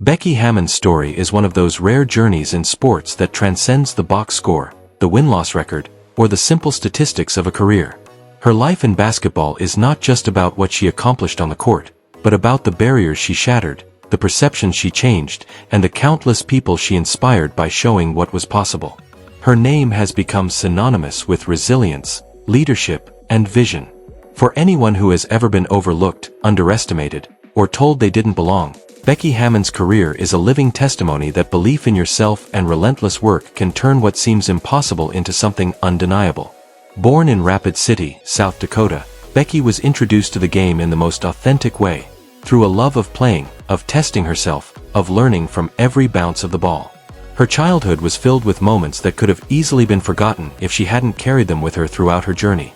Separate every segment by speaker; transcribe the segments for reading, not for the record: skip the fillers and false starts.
Speaker 1: Becky Hammon's story is one of those rare journeys in sports that transcends the box score, the win-loss record, or the simple statistics of a career. Her life in basketball is not just about what she accomplished on the court, but about the barriers she shattered, the perceptions she changed, and the countless people she inspired by showing what was possible. Her name has become synonymous with resilience, leadership, and vision. For anyone who has ever been overlooked, underestimated, or told they didn't belong, Becky Hammon's career is a living testimony that belief in yourself and relentless work can turn what seems impossible into something undeniable. Born in Rapid City, South Dakota, Becky was introduced to the game in the most authentic way, through a love of playing, of testing herself, of learning from every bounce of the ball. Her childhood was filled with moments that could have easily been forgotten if she hadn't carried them with her throughout her journey.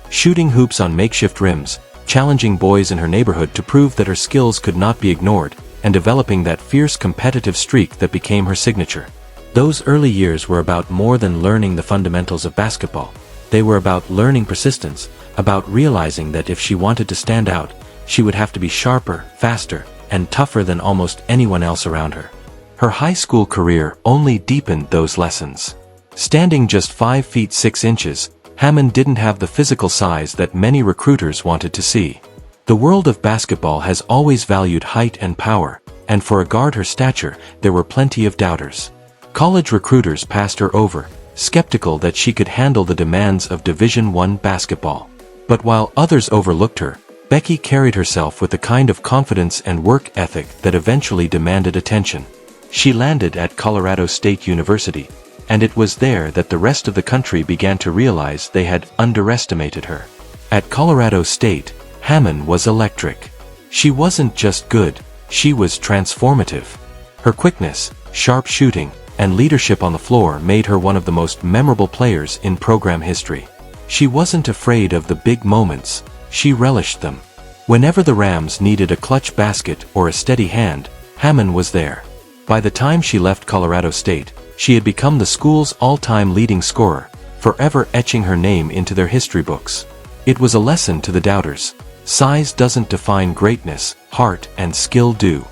Speaker 1: Shooting hoops on makeshift rims, challenging boys in her neighborhood to prove that her skills could not be ignored, and developing that fierce competitive streak that became her signature. Those early years were about more than learning the fundamentals of basketball. They were about learning persistence, about realizing that if she wanted to stand out, she would have to be sharper, faster, and tougher than almost anyone else around her. Her high school career only deepened those lessons. Standing just 5 feet 6 inches, Hammon didn't have the physical size that many recruiters wanted to see. The world of basketball has always valued height and power, and for a guard her stature, there were plenty of doubters. College recruiters passed her over, skeptical that she could handle the demands of Division I basketball. But while others overlooked her, Becky carried herself with the kind of confidence and work ethic that eventually demanded attention. She landed at Colorado State University, and it was there that the rest of the country began to realize they had underestimated her. At Colorado State, Hammon was electric. She wasn't just good, she was transformative. Her quickness, sharp shooting, and leadership on the floor made her one of the most memorable players in program history. She wasn't afraid of the big moments, she relished them. Whenever the Rams needed a clutch basket or a steady hand, Hammon was there. By the time she left Colorado State, she had become the school's all-time leading scorer, forever etching her name into their history books. It was a lesson to the doubters. Size doesn't define greatness, heart and skill do.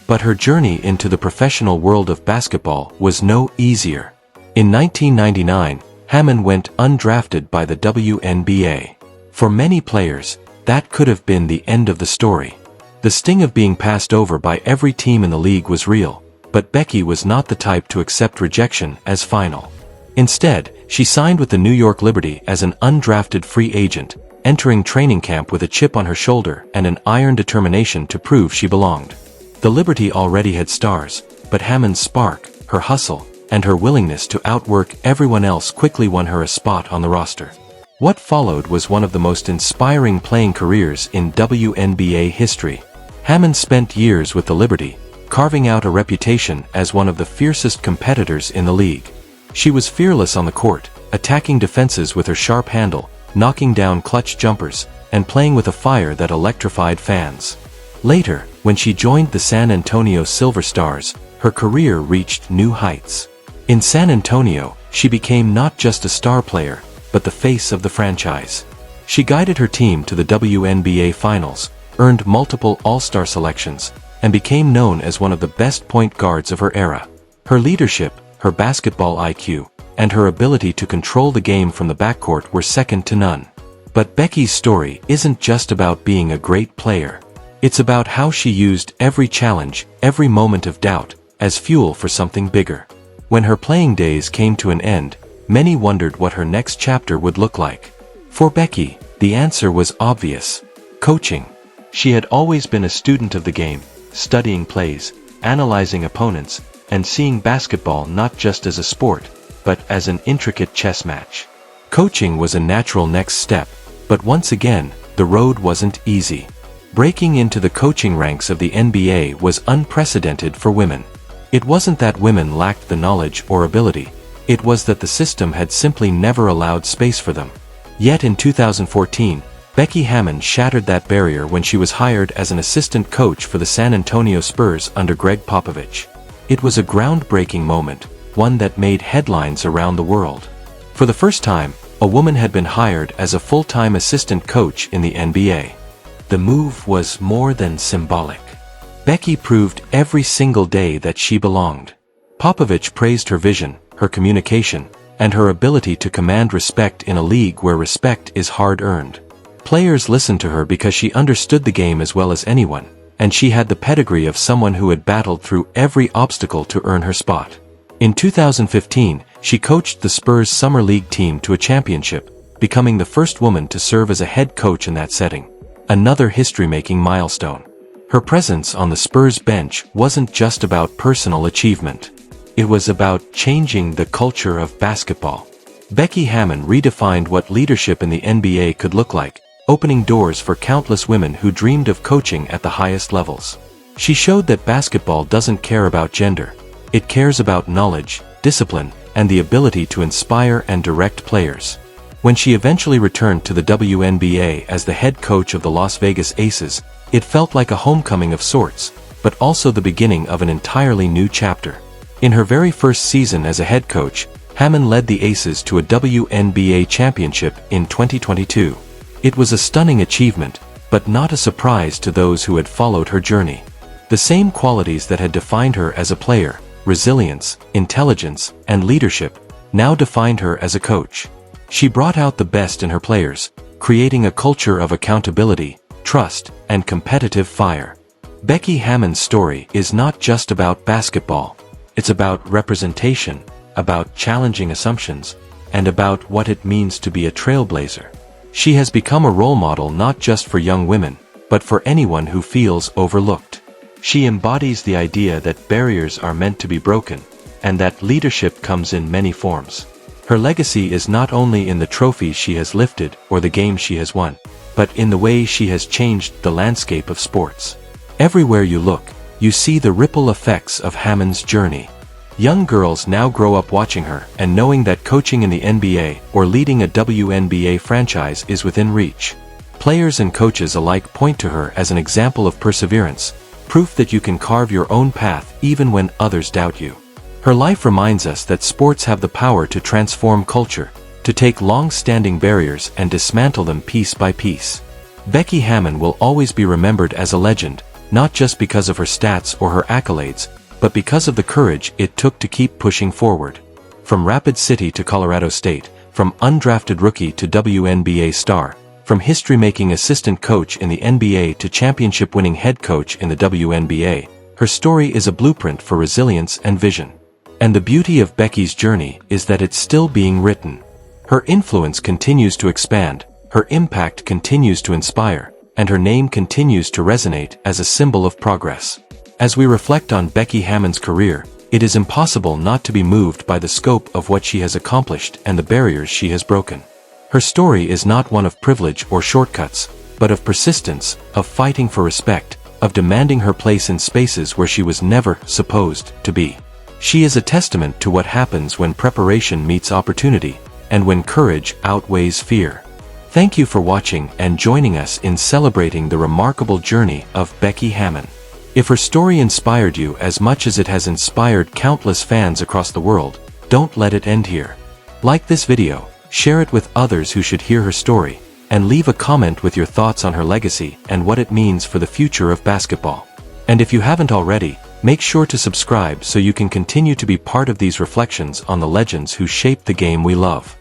Speaker 1: But her journey into the professional world of basketball was no easier. In 1999, Hammon went undrafted by the WNBA. For many players, that could have been the end of the story. The sting of being passed over by every team in the league was real, but Becky was not the type to accept rejection as final. Instead, she signed with the New York Liberty as an undrafted free agent, entering training camp with a chip on her shoulder and an iron determination to prove she belonged. The Liberty already had stars, but Hammon's spark, her hustle, and her willingness to outwork everyone else quickly won her a spot on the roster. What followed was one of the most inspiring playing careers in WNBA history. Hammon spent years with the Liberty, carving out a reputation as one of the fiercest competitors in the league. She was fearless on the court, attacking defenses with her sharp handle, knocking down clutch jumpers, and playing with a fire that electrified fans. Later, when she joined the San Antonio Silver Stars, her career reached new heights. In San Antonio, she became not just a star player, but the face of the franchise. She guided her team to the WNBA Finals, earned multiple All-Star selections, and became known as one of the best point guards of her era. Her leadership, her basketball IQ, and her ability to control the game from the backcourt were second to none. But Becky's story isn't just about being a great player. It's about how she used every challenge, every moment of doubt, as fuel for something bigger. When her playing days came to an end, many wondered what her next chapter would look like. For Becky, the answer was obvious: coaching. She had always been a student of the game, studying plays, analyzing opponents, and seeing basketball not just as a sport, but as an intricate chess match. Coaching was a natural next step, but once again, the road wasn't easy. Breaking into the coaching ranks of the NBA was unprecedented for women. It wasn't that women lacked the knowledge or ability, it was that the system had simply never allowed space for them. Yet in 2014, Becky Hammon shattered that barrier when she was hired as an assistant coach for the San Antonio Spurs under Greg Popovich. It was a groundbreaking moment, one that made headlines around the world. For the first time, a woman had been hired as a full-time assistant coach in the NBA. The move was more than symbolic. Becky proved every single day that she belonged. Popovich praised her vision, her communication, and her ability to command respect in a league where respect is hard-earned. Players listened to her because she understood the game as well as anyone, and she had the pedigree of someone who had battled through every obstacle to earn her spot. In 2015, she coached the Spurs Summer League team to a championship, becoming the first woman to serve as a head coach in that setting. Another history-making milestone. Her presence on the Spurs bench wasn't just about personal achievement. It was about changing the culture of basketball. Becky Hammon redefined what leadership in the NBA could look like, opening doors for countless women who dreamed of coaching at the highest levels. She showed that basketball doesn't care about gender. It cares about knowledge, discipline, and the ability to inspire and direct players. When she eventually returned to the WNBA as the head coach of the Las Vegas Aces, it felt like a homecoming of sorts, but also the beginning of an entirely new chapter. In her very first season as a head coach, Hammon led the Aces to a WNBA championship in 2022. It was a stunning achievement, but not a surprise to those who had followed her journey. The same qualities that had defined her as a player, resilience, intelligence, and leadership, now defined her as a coach. She brought out the best in her players, creating a culture of accountability, trust, and competitive fire. Becky Hammon's story is not just about basketball. It's about representation, about challenging assumptions, and about what it means to be a trailblazer. She has become a role model not just for young women, but for anyone who feels overlooked. She embodies the idea that barriers are meant to be broken, and that leadership comes in many forms. Her legacy is not only in the trophies she has lifted or the games she has won, but in the way she has changed the landscape of sports. Everywhere you look, you see the ripple effects of Hammon's journey. Young girls now grow up watching her and knowing that coaching in the NBA or leading a WNBA franchise is within reach. Players and coaches alike point to her as an example of perseverance, proof that you can carve your own path even when others doubt you. Her life reminds us that sports have the power to transform culture, to take long-standing barriers and dismantle them piece by piece. Becky Hammon will always be remembered as a legend, not just because of her stats or her accolades, but because of the courage it took to keep pushing forward. From Rapid City to Colorado State, from undrafted rookie to WNBA star, from history-making assistant coach in the NBA to championship-winning head coach in the WNBA, her story is a blueprint for resilience and vision. And the beauty of Becky's journey is that it's still being written. Her influence continues to expand, her impact continues to inspire, and her name continues to resonate as a symbol of progress. As we reflect on Becky Hammon's career, it is impossible not to be moved by the scope of what she has accomplished and the barriers she has broken. Her story is not one of privilege or shortcuts, but of persistence, of fighting for respect, of demanding her place in spaces where she was never supposed to be. She is a testament to what happens when preparation meets opportunity, and when courage outweighs fear. Thank you for watching and joining us in celebrating the remarkable journey of Becky Hammon. If her story inspired you as much as it has inspired countless fans across the world, don't let it end here. Like this video, share it with others who should hear her story, and leave a comment with your thoughts on her legacy and what it means for the future of basketball. And if you haven't already, make sure to subscribe so you can continue to be part of these reflections on the legends who shaped the game we love.